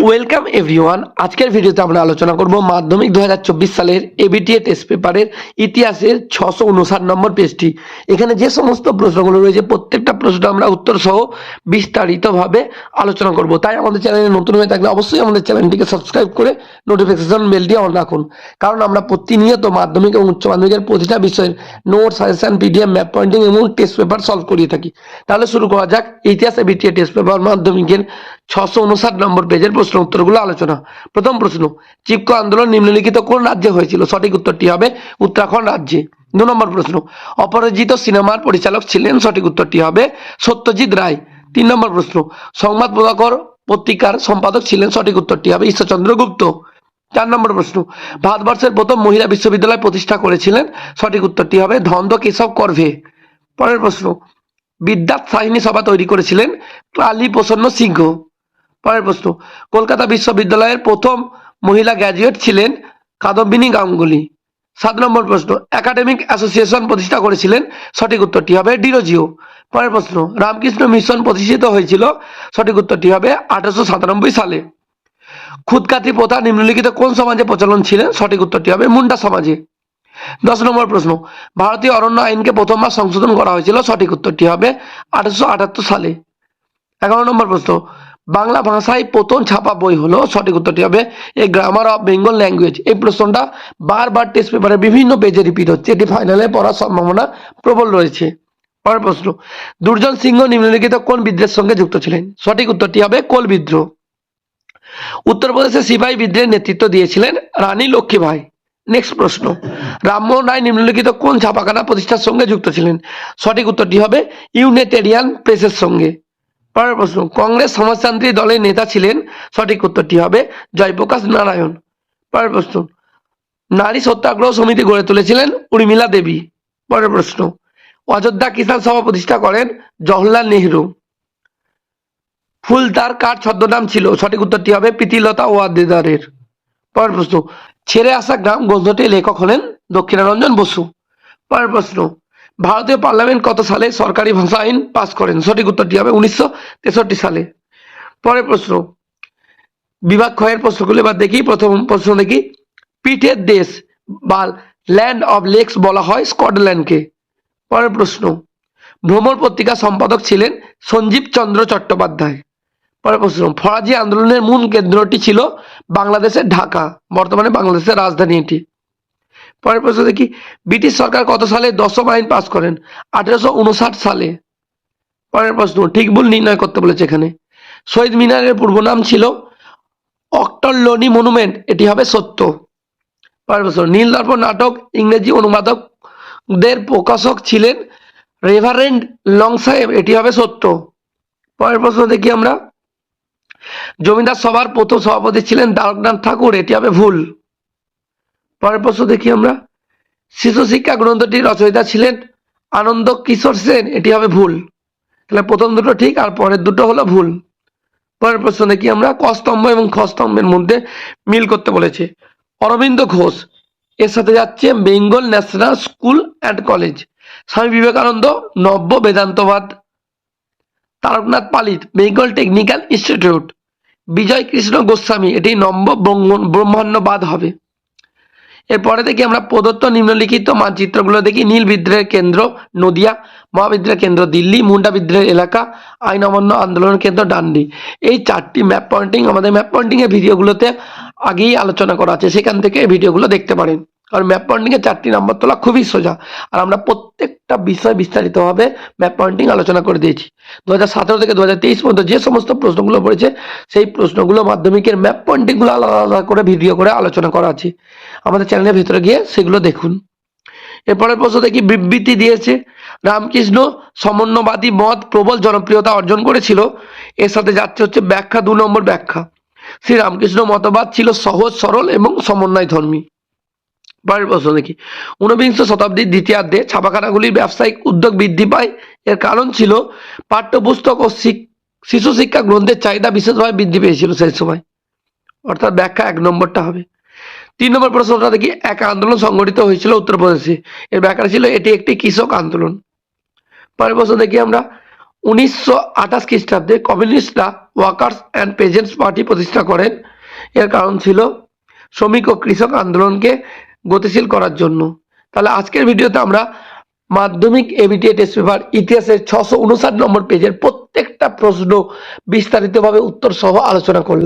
Welcome everyone. আজকের ভিডিওতে আমরা আলোচনা করব মাধ্যমিক 2024 সালের এবিটিএ টেস্ট পেপারের ইতিহাসের 659 নম্বর পেজটি। এখানে যে সমস্ত প্রশ্নগুলো রয়েছে প্রত্যেকটা প্রশ্ন আমরা উত্তর সহ বিস্তারিতভাবে আলোচনা করব। তাই আমাদের চ্যানেলে নতুন হয়ে থাকলে অবশ্যই আমাদের চ্যানেলটিকে সাবস্ক্রাইব করে নোটিফিকেশন বেলটি অন রাখুন, কারণ আমরা প্রতিনিয়ত মাধ্যমিক এবং উচ্চ মাধ্যমিকের প্রতিটা বিষয়ের note, suggestion, PDF, map pointing এবং টেস্ট পেপার সলভ করিয়ে থাকি। তাহলে শুরু করা যাক ইতিহাস এবিটিএ টেস্ট পেপার মাধ্যমিকের 659 নম্বর পেজের প্রশ্ন উত্তরগুলো আলোচনা। প্রথম প্রশ্ন, চিপকো আন্দোলন নিম্নলিখিত কোন রাজ্যে হয়েছিল? সঠিক উত্তরটি হবে উত্তরাখণ্ড রাজ্যে। 2 নম্বর প্রশ্ন, অপরাজিত সিনেমার পরিচালক ছিলেন? সঠিক উত্তরটি হবে সত্যজিৎ রায়। 3 নম্বর প্রশ্ন, সংবাদ প্রভাকর পত্রিকার সম্পাদক ছিলেন? সঠিক উত্তরটি হবে ঈশ্বরচন্দ্র গুপ্ত। 4 নম্বর প্রশ্ন, ভারতবর্ষের প্রথম মহিলা বিশ্ববিদ্যালয় প্রতিষ্ঠা করেছিলেন? সঠিক উত্তরটি হবে ধন্দ কেশব করভে। পরের প্রশ্ন, বিদ্যাত সাহিনী সভা তৈরি করেছিলেন? কালী প্রসন্ন সিংহ। পরের প্রশ্ন, কলকাতা বিশ্ববিদ্যালয়ের প্রথম মহিলা গ্র্যাজুয়েট ছিলেন? কাদম্বিনী গাঙ্গুলি। 7 নম্বর প্রশ্ন, একাডেমিক অ্যাসোসিয়েশন প্রতিষ্ঠা করেছিলেন? সঠিক উত্তরটি হবে ডিরোজিও। পরের প্রশ্ন, রামকৃষ্ণ মিশন প্রতিষ্ঠিত হয়েছিল? সঠিক উত্তরটি হবে 1897 সালে। খুদকাতি প্রথা নিম্নলিখিত কোন সমাজে প্রচলন ছিলেন? সঠিক উত্তরটি হবে মুন্ডা সমাজে। 10 নম্বর প্রশ্ন, ভারতীয় অরণ্য আইনকে প্রথমবার সংশোধন করা হয়েছিল? সঠিক উত্তরটি হবে 1878 সালে। 11 নম্বর প্রশ্ন, বাংলা ভাষায় প্রথম ছাপা বই হলো? সঠিক উত্তরটি হবে a grammar of Bengal language. এই প্রশ্নটা বারবার টেস্ট পেপারে বিভিন্ন পেজে রিপিট হচ্ছে, এটি ফাইনালে পড়ার সম্ভাবনা প্রবল রয়েছে। পরের প্রশ্ন, দুর্জন সিংহ নিম্নলিখিত কোন বিদ্রোহের সঙ্গে যুক্ত ছিলেন? সঠিক উত্তরটি হবে কোল বিদ্রোহ। উত্তরপ্রদেশে সিপাহী বিদ্রোহের নেতৃত্ব দিয়েছিলেন রানী লক্ষ্মীবাঈ। নেক্সট প্রশ্ন, রামমোহন রায় নিম্নলিখিত কোন ছাপাখানা প্রতিষ্ঠার সঙ্গে যুক্ত ছিলেন? সঠিক উত্তরটি হবে ইউনাইটেরিয়ান প্রেসের সঙ্গে। পরের প্রশ্ন, কংগ্রেস সমাজতান্ত্রিক দলের নেতা ছিলেন? সঠিক উত্তরটি হবে জয়প্রকাশ নারায়ণ। পরের প্রশ্ন, নারী সত্যাগ্রহ সমিতি গড়ে তুলেছিলেন? উর্মিলা দেবী। পরের প্রশ্ন, অযোধ্যা কিষাণ সভা প্রতিষ্ঠা করেন? জওহরলাল নেহরু। ফুলদার কার ছদ্মনাম ছিল? সঠিক উত্তরটি হবে প্রীতিলতা ওয়াদ্দেদারের। পরের প্রশ্ন, ছেড়ে আসা গ্রাম গ্রন্থটির লেখক হলেন দক্ষিণারঞ্জন বসু। পরের প্রশ্ন, ভারতীয় পার্লামেন্ট কত সালে সরকারি ভাষা আইন পাস করেন? সঠিক উত্তরটি হবে 1963 সালে। পরের প্রশ্ন, বিভাগ ক্ষয়ের প্রশ্নগুলো এবার দেখি। প্রথম প্রশ্ন দেখি, পিঠের দেশ বা ল্যান্ড অফ লেকস বলা হয় স্কটল্যান্ডকে। পরের প্রশ্ন, ভ্রমর পত্রিকা সম্পাদক ছিলেন সঞ্জীব চন্দ্র চট্টোপাধ্যায়। পরের প্রশ্ন, ফরাজি আন্দোলনের মূল কেন্দ্রটি ছিল বাংলাদেশের ঢাকা, বর্তমানে বাংলাদেশের রাজধানী এটি। পরের প্রশ্ন দেখি, ব্রিটিশ সরকার কত সালে 10ম আইন পাস করেন? 1859 সালে। পরের প্রশ্ন, ঠিক ভুল নির্ণয় করতে বলেছে এখানে। শহীদ মিনারের পূর্ব নাম ছিল অক্টরলোনি মনুমেন্ট, এটি হবে সত্য। পরের প্রশ্ন, নীলদর্পণ নাটক ইংরেজি অনুবাদকদের প্রকাশক ছিলেন রেভারেন্ড লং সাহেব, এটি হবে সত্য। পরের প্রশ্ন দেখি আমরা, জমিদার সভার প্রথম সভাপতি ছিলেন দ্বারকনাথ ঠাকুর, এটি হবে ভুল। পরের প্রশ্ন দেখি আমরা, শিশু শিক্ষা গ্রন্থটির রচয়িতা ছিলেন আনন্দ কিশোর সেন, এটি হবে ভুল। তাহলে প্রথম দুটো ঠিক আর পরের দুটো হলো ভুল। পরের প্রশ্ন দেখি আমরা, ক স্তম্ভ এবং খ স্তম্ভের মধ্যে মিল করতে বলেছে। অরবিন্দ ঘোষ, এর সাথে যাচ্ছে Bengal national school and college. Swami Vivekananda নব্য বেদান্তবাদ। তারকনাথ পালিত বেঙ্গল টেকনিক্যাল ইনস্টিটিউট। বিজয় কৃষ্ণ গোস্বামী, এটি নব্য ব্রহ্মাণ্ডবাদ হবে। এরপরে দেখি আমরা প্রদত্ত নিম্নলিখিত মানচিত্রগুলো দেখি। নীল বিদ্রোহের কেন্দ্র নদিয়া, মহাবিদ্রোহের কেন্দ্র দিল্লি, মুন্ডা বিদ্রোহের এলাকা, আইন অমান্য আন্দোলনের কেন্দ্র ডান্ডি। এই 4টি ম্যাপ পয়েন্টিং আমাদের ম্যাপ পয়েন্টিং এর ভিডিওগুলোতে আগেই আলোচনা করা আছে, সেখান থেকে এই ভিডিওগুলো দেখতে পারেন। কারণ ম্যাপ পয়েন্টিং এর 4টি নাম্বার তোলা খুবই সোজা, আর আমরা প্রত্যেকটা বিষয় বিস্তারিতভাবে ম্যাপ পয়েন্টিং আলোচনা করে দিয়েছি। 2017 থেকে 2023 পর্যন্ত যে সমস্ত প্রশ্নগুলো পড়েছে সেই প্রশ্নগুলো মাধ্যমিকের ম্যাপ পয়েন্টিংগুলো আলাদা আলাদা করে ভিডিও করে আলোচনা করা আছে, আমাদের চ্যানেলের ভিতরে গিয়ে সেগুলো দেখুন। এরপরের প্রশ্ন দেখি, বিবৃতি দিয়েছে রামকৃষ্ণ সমন্বয়বাদী মত প্রবল জনপ্রিয়তা অর্জন করেছিল। এর সাথে যাচ্ছে হচ্ছে ব্যাখ্যা। 2 নম্বর ব্যাখ্যা, শ্রী রামকৃষ্ণ মতবাদ ছিল সহজ সরল এবং সমন্বয় ধর্মী। পরের প্রশ্ন দেখি, 19বিংশ শতাব্দীর দ্বিতীয়ার্ধে ছাপাখানাগুলির ব্যবসায়িক উদ্যোগ বৃদ্ধি পায়, এর কারণ ছিল পাঠ্যপুস্তক ও শিশু শিক্ষা গ্রন্থের চাহিদা বিশেষভাবে বৃদ্ধি পেয়েছিল সেই সময়, অর্থাৎ ব্যাখ্যা 1 নম্বরটা হবে। 3 নম্বর প্রশ্নটা দেখি, এক আন্দোলন সংগঠিত হয়েছিল উত্তরপ্রদেশে, এর ব্যাখ্যা ছিল এটি একটি কৃষক আন্দোলন। পরের প্রশ্ন দেখি আমরা, 1928 খ্রিস্টাব্দে কমিউনিস্টরা ওয়ার্কার্স অ্যান্ড পেজেন্টস পার্টি প্রতিষ্ঠা করেন। এর কারণ ছিল শ্রমিক ও কৃষক আন্দোলনকে গতিশীল করার জন্য। তাহলে আজকের ভিডিওতে আমরা মাধ্যমিক এবিটিএ টেস্ট পেপার ইতিহাসের 659 নম্বর পেজের প্রত্যেকটা প্রশ্ন বিস্তারিতভাবে উত্তর সহ আলোচনা করলাম।